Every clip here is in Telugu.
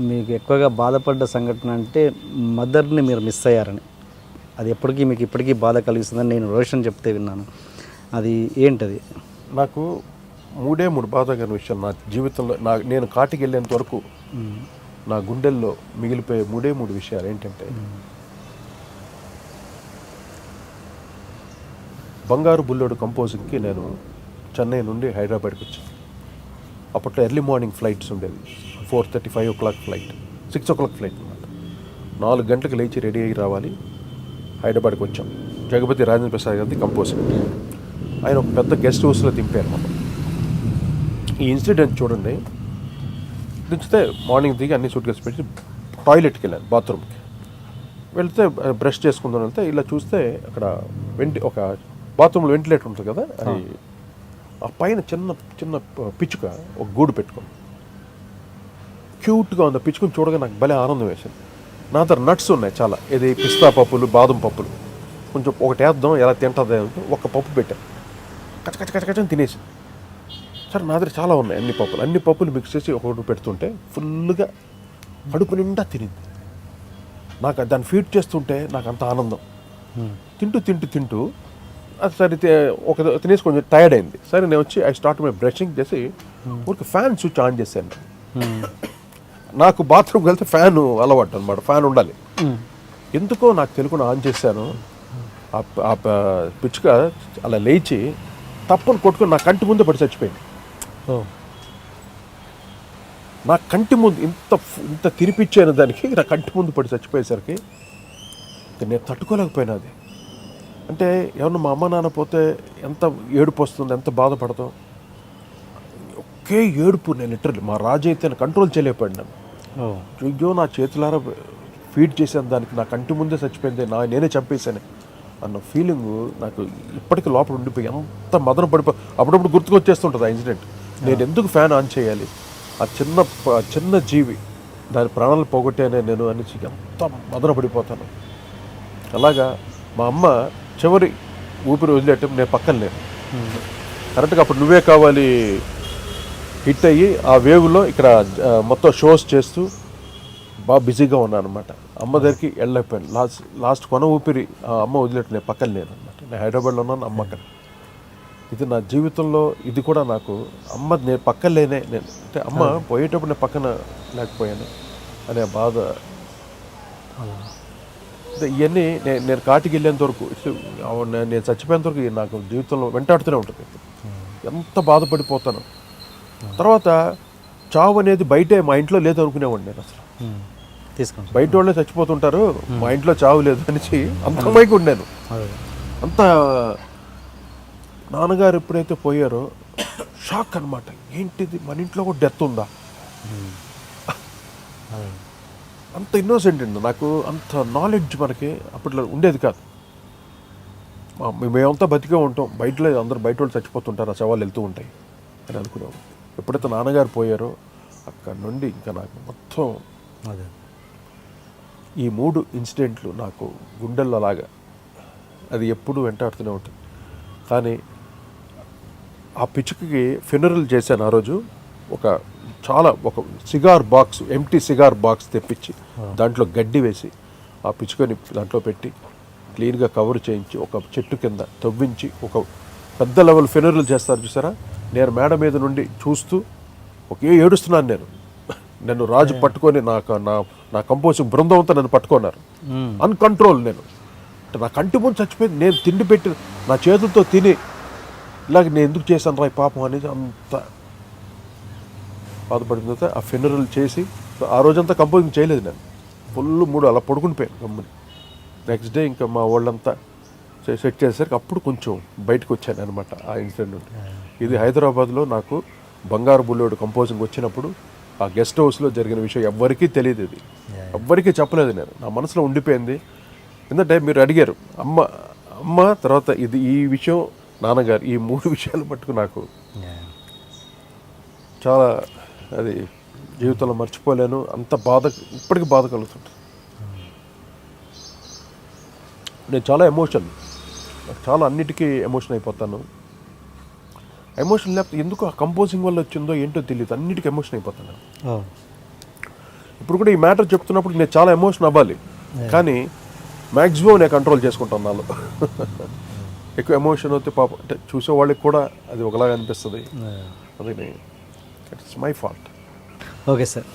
మీకు ఎక్కువగా బాధపడ్డ సంఘటన అంటే మదర్ని మీరు మిస్ అయ్యారని, అది ఎప్పటికీ మీకు ఇప్పటికీ బాధ కలిగిస్తుందని నేను రోషన్ చెప్తే విన్నాను. అది ఏంటది? నాకు మూడు బాధాకరమైన విషయాలు నా జీవితంలో. నేను కాటికి వెళ్ళేంత వరకు నా గుండెల్లో మిగిలిపోయే మూడు విషయాలు ఏంటంటే, బంగారు బుల్లోడు కంపోజింగ్కి నేను చెన్నై నుండి హైదరాబాద్కి వచ్చాను. అప్పట్లో ఎర్లీ మార్నింగ్ ఫ్లైట్స్ ఉండేది. 4:30, 5 o'clock ఫ్లైట్, 6 o'clock ఫ్లైట్ అనమాట. 4 గంటలకు లేచి రెడీ అయ్యి రావాలి. హైదరాబాద్కి వచ్చాం. జగపతి రాజేంద్ర ప్రసాద్ గారి కంపోజింగ్. ఆయన ఒక పెద్ద గెస్ట్ హౌస్లో దింపారు మనం. ఈ ఇన్సిడెంట్ చూడండి. దించితే మార్నింగ్ దిగి అన్ని సూట్ కేసు పెట్టి టాయిలెట్కి వెళ్ళాను, బాత్రూమ్కి వెళ్తే బ్రష్ చేసుకుందాం వెళ్తే ఇలా చూస్తే అక్కడ ఒక బాత్రూంలో వెంటిలేటర్ ఉంటుంది కదా, అది ఆ పైన చిన్న చిన్న పిచ్చుక ఒక గూడు పెట్టుకుంది. క్యూట్గా ఉంది. పిచ్చుకుని చూడగా నాకు భలే ఆనందం వేసింది. నా దగ్గర నట్స్ ఉన్నాయి చాలా, ఇది పిస్తా పప్పులు, బాదం పప్పులు. కొంచెం ఒకటి వేద్దాం ఎలా తింటుంది అంటే ఒక పప్పు పెట్టాను. కచ్చకచ్చకచ్చని తినేసింది. సరే నా దగ్గర చాలా ఉన్నాయి అన్ని పప్పులు మిక్స్ చేసి ఒకటి పెడుతుంటే ఫుల్గా కడుపు నిండా తినింది. నాకు దాన్ని ఫీడ్ చేస్తుంటే నాకు అంత ఆనందం. తింటూ అది సరే ఒక తినేసి కొంచెం టైర్డ్ అయింది. సరే నేను వచ్చి ఐ స్టార్ట్ మై బ్రషింగ్ చేసి ఊరికి ఫ్యాన్ స్విచ్ ఆన్ చేశాను. నాకు బాత్రూమ్కి వెళ్తే ఫ్యాన్ అలవాటు అనమాట, ఫ్యాన్ ఉండాలి. ఎందుకో నాకు తెలియకుండా ఆన్ చేశాను. ఆ పిచ్చుక అలా లేచి తప్పని కొట్టుకొని నా కంటి ముందు పడి చచ్చిపోయింది. నా కంటి ముందు ఇంత తిరిపిచ్చాను దానికి, నా కంటి ముందు పడి చచ్చిపోయేసరికి నేను తట్టుకోలేకపోయినా. అది అంటే ఏమన్నా మా అమ్మ నాన్న పోతే ఎంత ఏడుపు వస్తుంది, ఎంత బాధపడతాం. ఒకే ఏడుపు. నేను లిటరల్లీ మా రాజు అయితే కంట్రోల్ చేయలేకపోయాను. అయ్యో నా చేతులారా ఫీడ్ చేశాను దానికి, నా కంటి ముందే చచ్చిపోయింది, నేనే చంపేశాను అన్న ఫీలింగ్ నాకు ఇప్పటికీ లోపల ఉండిపోయి ఎంత మదన అప్పుడప్పుడు గుర్తుకొచ్చేస్తుంటుంది ఆ ఇన్సిడెంట్. నేను ఎందుకు ఫ్యాన్ ఆన్ చేయాలి, ఆ చిన్న జీవి దాని ప్రాణాలు పోగొట్టానే నేను అనేసి ఎంత మదన పడిపోతాను. అలాగా మా అమ్మ చివరి ఊపిరి వదిలేటం నేను పక్కన లేను. కరెక్ట్గా అప్పుడు నువ్వే కావాలి హిట్ అయ్యి ఆ వేవ్లో ఇక్కడ మొత్తం షోస్ చేస్తూ బాగా బిజీగా ఉన్నాను అనమాట. అమ్మ దగ్గరికి వెళ్ళలేకపోయాను. లాస్ట్ కొన ఊపిరి అమ్మ వదిలేట్టు నేను పక్కన లేను అనమాట. నేను హైదరాబాద్లో ఉన్నాను, అమ్మ అక్కడ. ఇది నా జీవితంలో ఇది కూడా నాకు అమ్మ నేను పక్కన లేనే, నేను అంటే అమ్మ పోయేటప్పుడు నేను పక్కన లేకపోయాను అనే బాధ. ఇవన్నీ నేను కాటికి వెళ్ళేంత వరకు, నేను చచ్చిపోయేంత వరకు నాకు జీవితంలో వెంటాడుతూనే ఉంటుంది. ఎంత బాధపడిపోతాను. తర్వాత చావు అనేది బయటే, మా ఇంట్లో లేదు అనుకునేవాడిని నేను. అసలు బయట వాళ్ళే చచ్చిపోతుంటారు, మా ఇంట్లో చావు లేదు అనేసి అంత పైకి ఉండాను. అంత నాన్నగారు ఎప్పుడైతే పోయారో షాక్ అనమాట. ఏంటిది మన ఇంట్లో కూడా డెత్ ఉందా? అంత ఇన్నోసెంట్ అండి. నాకు అంత నాలెడ్జ్ మనకి అప్పట్లో ఉండేది కాదు. మేమంతా బతికే ఉంటాం, అందరూ బయట వాళ్ళు చచ్చిపోతుంటారు, ఆ శవాలు వెళ్తూ ఉంటాయి అని అనుకున్నాము. ఎప్పుడైతే నాన్నగారు పోయారో అక్కడ నుండి ఇంకా నాకు మొత్తం ఈ 3 ఇన్సిడెంట్లు నాకు గుండెల్లో లాగా అది ఎప్పుడూ వెంటాడుతూనే ఉంటుంది. కానీ ఆ పిచ్చుకకి ఫెనరల్ చేశాను ఆ రోజు. ఒక cigar box, empty cigar box తెప్పించి దాంట్లో గడ్డి వేసి ఆ పిచ్చుకొని దాంట్లో పెట్టి క్లీన్గా కవర్ చేయించి ఒక చెట్టు కింద తవ్వించి ఒక పెద్ద లెవెల్ ఫెనరల్ చేస్తారు చూసారా. నేను మేడ మీద నుండి చూస్తూ ఏడుస్తున్నాను. నన్ను రాజు పట్టుకొని నా కంపోజింగ్ బృందం అంతా నన్ను పట్టుకున్నారు. అన్కంట్రోల్. నేను అంటే నా కంటి ముందు చచ్చిపోయింది. నేను తిండి పెట్టి నా చేతులతో తిని ఇలాగ నేను ఎందుకు చేశాను రా పాపం అనేది అంత బాధపడిన తర్వాత ఆ ఫెనరల్ చేసి ఆ రోజంతా కంపోజింగ్ చేయలేదు. నేను ఫుల్ 3 అలా పడుకునిపోయాను గమ్ముని. నెక్స్ట్ డే ఇంకా మా వాళ్ళంతా సెట్ చేసేసరికి అప్పుడు కొంచెం బయటకు వచ్చాను అనమాట ఆ ఇన్సిడెంట్ నుండి. ఇది హైదరాబాద్లో నాకు బంగారు బుల్లోడు కంపోజింగ్ వచ్చినప్పుడు ఆ గెస్ట్ హౌస్లో జరిగిన విషయం ఎవ్వరికీ తెలియదు. ఇది ఎవ్వరికీ చెప్పలేదు. నేను నా మనసులో ఉండిపోయింది. ఎందుకంటే మీరు అడిగారు అమ్మ తర్వాత ఈ విషయం, నాన్నగారు, ఈ 3 విషయాలు మట్టుకు నాకు చాలా అది జీవితంలో మర్చిపోలేను. అంత బాధ ఇప్పటికీ బాధ కలుగుతుంది. నేను చాలా చాలా అన్నిటికీ ఎమోషన్ అయిపోతాను. ఎమోషన్ లేకపోతే ఎందుకు ఆ కంపోజింగ్ వల్ల వచ్చిందో ఏంటో తెలియదు, అన్నిటికీ ఎమోషన్ అయిపోతాను. ఇప్పుడు కూడా ఈ మ్యాటర్ చెప్తున్నప్పుడు నేను చాలా ఎమోషన్ అవ్వాలి, కానీ మ్యాక్సిమం నేను కంట్రోల్ చేసుకుంటాను నాలో. ఎక్కువ ఎమోషన్ అయితే పాపం అంటే చూసే వాళ్ళకి కూడా అది ఒకలాగా అనిపిస్తుంది. అది it's my fault. Okay sir,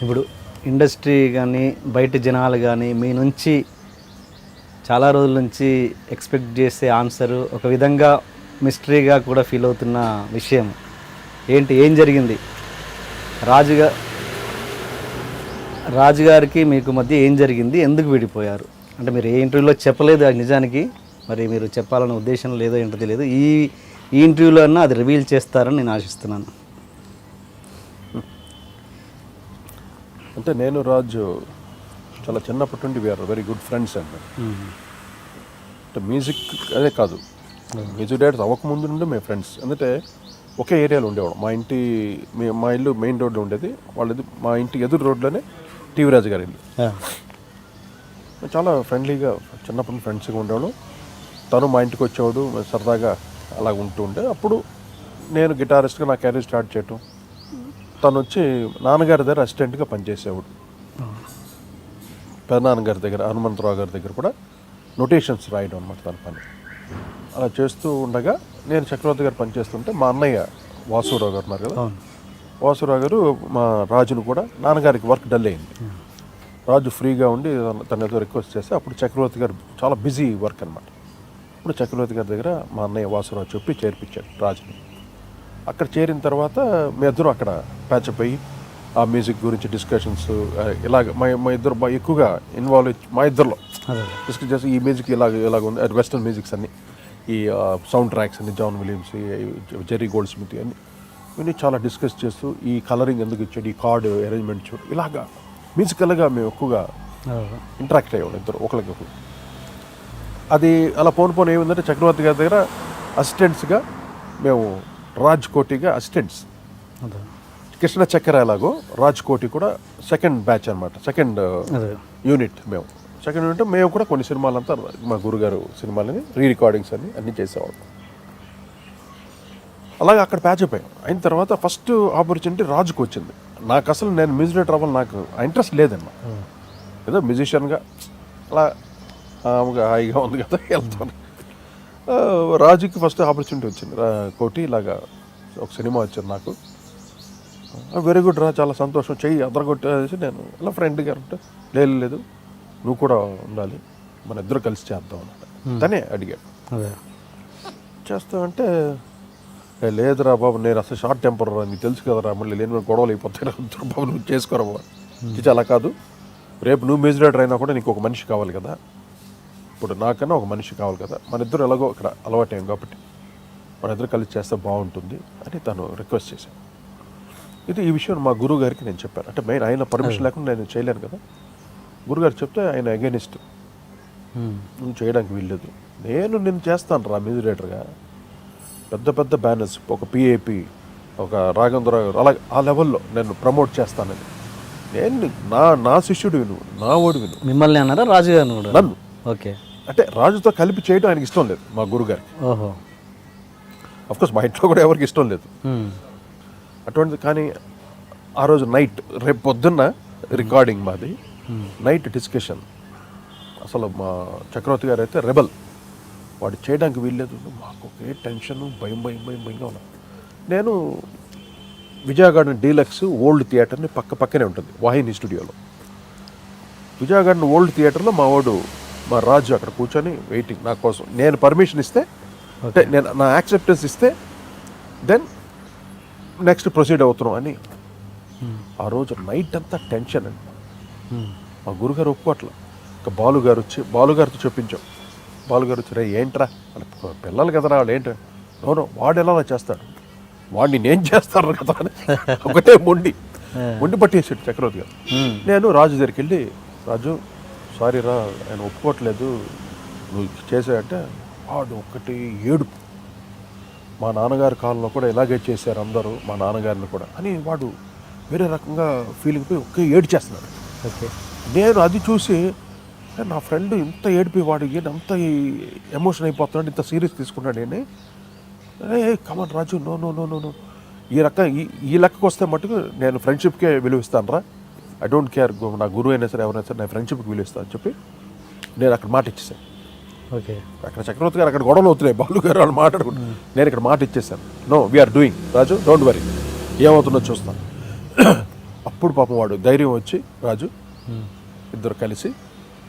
ఇప్పుడు ఇండస్ట్రీ కానీ బయట జనాలు కానీ మీ నుంచి చాలా రోజుల నుంచి ఎక్స్పెక్ట్ చేసే ఆన్సర్ ఒక విధంగా మిస్టరీగా కూడా ఫీల్ అవుతున్న విషయం ఏంటి, ఏం జరిగింది? రాజుగారికి మీకు మధ్య ఏం జరిగింది, ఎందుకు విడిపోయారు? అంటే మీరు ఏ ఇంటర్వ్యూలో చెప్పలేదు అది నిజానికి, మరి మీరు చెప్పాలన్న ఉద్దేశం లేదో ఏంటో తెలియదు. ఈ ఇంటర్వ్యూలో అన్నా అది రివీల్ చేస్తారని నేను ఆశిస్తున్నాను. అంటే నేను రాజు చాలా చిన్నప్పటి నుండి వీఆర్ వెరీ గుడ్ ఫ్రెండ్స్ అండి. అంటే మ్యూజిక్ అదే కాదు, మ్యూజిక్ డైరెక్టర్స్ అవ్వకముందు నుండి మేము ఫ్రెండ్స్. ఎందుకంటే ఒకే ఏరియాలో ఉండేవాడు. మా ఇల్లు మెయిన్ రోడ్లో ఉండేది, వాళ్ళది మా ఇంటి ఎదురు రోడ్లోనే టీవీ రాజు గారి ఇల్లు. చాలా ఫ్రెండ్లీగా చిన్నప్పటి ఫ్రెండ్స్గా ఉండేవాడు. తను మా ఇంటికి వచ్చేవాడు, సరదాగా అలా ఉంటూ ఉండే. అప్పుడు నేను గిటారిస్ట్గా నా కెరీర్ స్టార్ట్ చేయటం, తను వచ్చి నాన్నగారి దగ్గర అసిస్టెంట్గా పనిచేసేవాడు. పెదనాన్నగారి దగ్గర హనుమంతరావు గారి దగ్గర కూడా నోటేషన్స్ రాయడం అనమాట తన పని. అలా చేస్తూ ఉండగా నేను చక్రవర్తి గారు పనిచేస్తుంటే మా అన్నయ్య వాసురావు గారు ఉన్నారు కదా, వాసురావు గారు మా రాజును కూడా నాన్నగారికి వర్క్ డల్ అయింది. రాజు ఫ్రీగా ఉండి తన ఏదో రిక్వెస్ట్ చేస్తే అప్పుడు చక్రవర్తి గారు చాలా బిజీ వర్క్ అనమాట. ఇప్పుడు చక్రవర్తి గారి దగ్గర మా అన్నయ్య వాసురావు చెప్పి చేర్పించాడు రాజుని. అక్కడ చేరిన తర్వాత మీ ఇద్దరు అక్కడ ప్యాచప్ అయ్యి ఆ మ్యూజిక్ గురించి డిస్కషన్స్ ఇలాగ మా ఇద్దరు ఎక్కువగా ఇన్వాల్వ్ మా ఇద్దరులో డిస్కస్ చేసి ఈ మ్యూజిక్ ఇలాగ ఉంది, వెస్టర్న్ మ్యూజిక్స్ అన్ని, ఈ సౌండ్ ట్రాక్స్ అన్ని, John Williams, Jerry Goldsmith అన్ని ఇవన్నీ చాలా డిస్కస్ చేస్తూ ఈ కలరింగ్ ఎందుకు ఇచ్చాడు, ఈ కార్డ్ అరేంజ్మెంట్ చూడు, ఇలాగా మ్యూజికల్గా మేము ఎక్కువగా ఇంటరాక్ట్ అయ్యాం ఇద్దరు ఒకరికి. అది అలా పోను ఏముందంటే చక్రవర్తి గారి దగ్గర అసిస్టెంట్స్గా మేము రాజ్ కోటిగా అసిస్టెంట్స్, కృష్ణ చక్కెర ఎలాగో రాజ్ కోటి కూడా సెకండ్ బ్యాచ్ అనమాట, సెకండ్ యూనిట్. సెకండ్ యూనిట్ మేము కూడా కొన్ని సినిమాలంతా మా గురుగారు సినిమాలని రికార్డింగ్స్ అన్నీ చేసేవాళ్ళం. అలాగే అక్కడ ప్యాచప్ అయ్యాం. అయిన తర్వాత ఫస్ట్ ఆపర్చునిటీ రాజుకు వచ్చింది. నాకు అసలు నేను మ్యూజిక్ డైరెక్టర్ అవ్వాలి నాకు ఇంట్రెస్ట్ లేదన్న, ఏదో మ్యూజిషియన్గా అలా హాయిగా ఉంది కదా వెళ్తాను. రాజుకి ఫస్ట్ ఆపర్చునిటీ వచ్చింది. కోటి ఇలాగా ఒక సినిమా వచ్చింది నాకు, వెరీ గుడ్ రా, చాలా సంతోషం, చెయ్యి అదరగొట్టేసి నేను అలా ఫ్రెండ్గా ఉంటే లేదు నువ్వు కూడా ఉండాలి, మన ఇద్దరు కలిసి చేద్దాం అన్నమాట. తనే అడిగాడు చేస్తామంటే, లేదురా బాబు నేను అసలు షార్ట్ టెంపర్ రా, నీకు తెలుసు కదరా, మళ్ళీ లేని గొడవలు అయిపోతాయి బాబు, నువ్వు చేసుకోరా బాబు. ఇది అలా కాదు, రేపు నువ్వు మ్యూజిక్ డైరెక్టర్ అయినా కూడా నీకు ఒక మనిషి కావాలి కదా, ఇప్పుడు నాకన్నా ఒక మనిషి కావాలి కదా, మన ఇద్దరు ఎలాగో ఇక్కడ అలవాటేం కాబట్టి మన ఇద్దరు కలిసి చేస్తే బాగుంటుంది అని తను రిక్వెస్ట్ చేశాను. ఈ విషయం మా గురువు గారికి నేను చెప్పాను. అంటే మెయిన్ ఆయన పర్మిషన్ లేకుండా నేను చేయలేను కదా, గురుగారు చెప్తే ఆయన అగైనిస్ట్, నువ్వు చేయడానికి వీల్లేదు, నేను చేస్తాను రా మ్యూజిక్ డైరెక్టర్గా, పెద్ద పెద్ద బ్యానర్స్, ఒక పిఏపి, ఒక రాఘవేంద్ర గారు, అలా ఆ లెవెల్లో నేను ప్రమోట్ చేస్తానని. నేను నా శిష్యుడు విను, నా ఓడి విను. మిమ్మల్ని అన్నారా రాజు గారు? నన్ను. ఓకే. అంటే రాజుతో కలిపి చేయడం ఆయనకి ఇష్టం లేదు మా గురుగారికి. ఓహో. అఫ్కోర్స్ మా ఇంట్లో కూడా ఎవరికి ఇష్టం లేదు అటువంటిది. కానీ ఆ రోజు నైట్, రేపు పొద్దున్న రికార్డింగ్ మాది, నైట్ డిస్కషన్. అసలు మా చక్రవర్తి గారు అయితే రెబల్, వాడు చేయడానికి వీల్లేదు, మాకు ఒకే టెన్షన్, భయంగా ఉన్నా. నేను విజయ గార్డెన్ డీలక్స్ ఓల్డ్ థియేటర్ని పక్కనే ఉంటుంది వాహిని స్టూడియోలో. విజయ గార్డెన్ ఓల్డ్ థియేటర్లో మా రాజు అక్కడ కూర్చొని వెయిటింగ్ నా కోసం. నేను పర్మిషన్ ఇస్తే, అంటే నేను నా యాక్సెప్టెన్స్ ఇస్తే దెన్ నెక్స్ట్ ప్రొసీడ్ అవుతున్నాం అని. ఆ రోజు నైట్ అంతా టెన్షన్ అండి. మా గురుగారు ఒప్పుకోట్ల. ఇంకా బాలుగారితో చెప్పించాం. బాలుగారు వచ్చి, రే ఏంట్రా అంటే పిల్లలు కదరా వాళ్ళు ఏంటి, నో వాడు ఎలా చేస్తాడు, వాడిని నేను చేస్తాను కదా అని ఒకటే మొండి పట్టేసాడు చక్రవర్తి గారు. నేను రాజు దగ్గరికి వెళ్ళి, రాజు సారీ రా ఆయన ఒప్పుకోవట్లేదు నువ్వు చేసాయంటే, వాడు ఒకటి ఏడుపు. మా నాన్నగారి కాలంలో కూడా ఇలాగే చేశారు అందరూ, మా నాన్నగారిని కూడా అని వాడు వేరే రకంగా ఫీలింగ్ పోయి ఒకే ఏడు చేస్తున్నాడు. ఓకే. నేను అది చూసి, నా ఫ్రెండ్ ఇంత ఏడిపి వాడు అంత ఎమోషన్ అయిపోతున్నాడు, ఇంత సీరియస్ తీసుకున్నాడు అని. కమన్ రాజు, నో ఈ లెక్కకు వస్తే మటుకు నేను ఫ్రెండ్షిప్కే విలువిస్తాను రా, ఐ డోంట్ కేర్, నా గురువు అయినా సరే ఎవరైనా సరే నా ఫ్రెండ్షిప్కి విలువిస్తా అని చెప్పి నేను అక్కడ మాట ఇచ్చేసాను. ఓకే. అక్కడ చక్రవర్తి గారు అక్కడ గొడవలు అవుతున్నాయి, బాలు గారు వాళ్ళు మాట్లాడుకుంటారు. నేను ఇక్కడ మాట ఇచ్చేసాను, no we're doing Raju, don't worry, ఏమవుతుందో చూస్తాను. అప్పుడు పాపం వాడు ధైర్యం వచ్చి రాజు ఇద్దరు కలిసి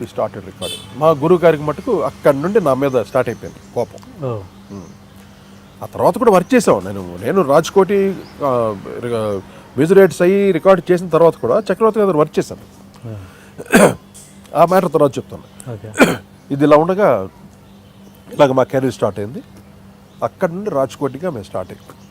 ఈ స్టార్టెడ్ రికార్డింగ్. మా గురువు గారికి మటుకు అక్కడి నుండి నా మీద స్టార్ట్ అయిపోయింది కోపం. ఆ తర్వాత కూడా వర్క్ చేసాం. నేను రాజ్కోటి విజురేట్స్ అయ్యి రికార్డ్ చేసిన తర్వాత కూడా చక్రవర్తి గారు వర్క్ చేశాను. ఆ మ్యాటర్ తర్వాత చెప్తాను. ఇది ఇలా ఉండగా ఇలాగ మా కెరీర్ స్టార్ట్ అయింది. అక్కడి నుండి రాజ్కోటిగా మేము స్టార్ట్ అయిపోయింది.